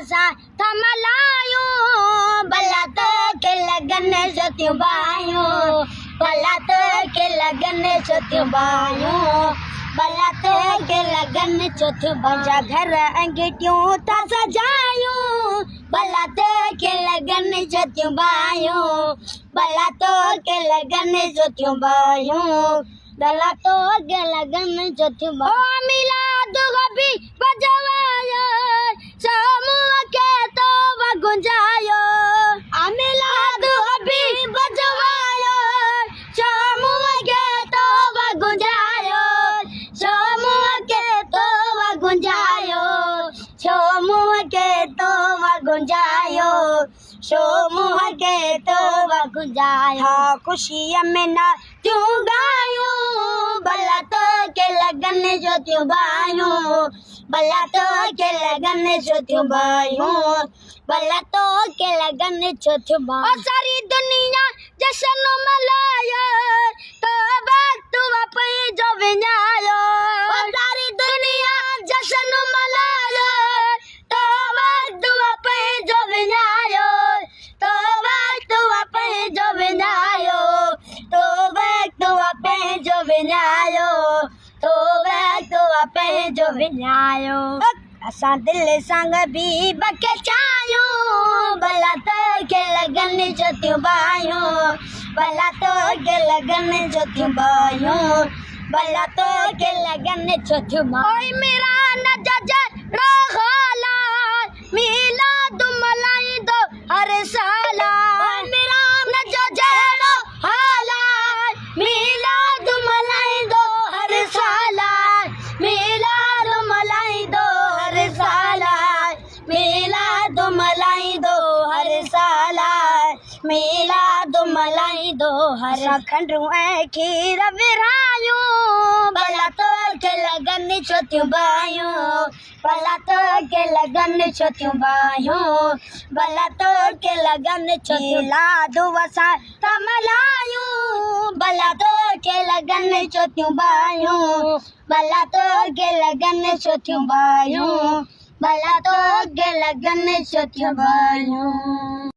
सा थमलायो भला तो के लगन जो बायो भला तो के लगन जो बायो भला तो के लगन जो बजा घर अंगीठियों था सजायो भला तो के लगन जो बायो भला तो के लगन जो बायो भला तो के लगन जो बायो मिलाद गबी बजवायो समूह के तो गुंजायो मिलाद गबी बजवायो समूह के तो गुंजायो समूह के तो गुंजायो समूह के तो गुंजायो समूह के तो गुंजायो खुशी में ना क्यों गायो भला तो के लगन जो त्यों बायो भला तो के लगन जो त्यों बायो भला तो के लगन जो त्यों बायो सारी दुनिया जश्न मनायो तो वक्त वापस जो विनायो सारी दुनिया जश्न मनायो तो वक्त वापस जो विनायो तो वक्त वापस जो विनायो तो वक्त वापस जो विनायो तो वक्त वापस जो विनायो असां दिल संग भी बके चायो भला तो के लगन जो त्यों बायो भला तो के लगन जो त्यों बायो भला तो के लगन जो त्यों बायो मेरा न जजे रोहाला मिला दुमलाई दो हर साला मेरा न जजे रोहाला मिला दुमलाई दो हर साला मिला दुमलाई दो हर साला मिला दुमलाई दो हर साला मिला दुमलाई दो हर खंडू ऐ खीर विरायो भला तो के लगन जो त्यों बायो भला तो के लगन जो त्यों बायो भला तो के लगन जो त्यों दुवसा थमलायो भला तो के लगन जो त्यों बायो भला तो के लगन जो त्यों बायो भला तो के लगन जो त्यों बायो।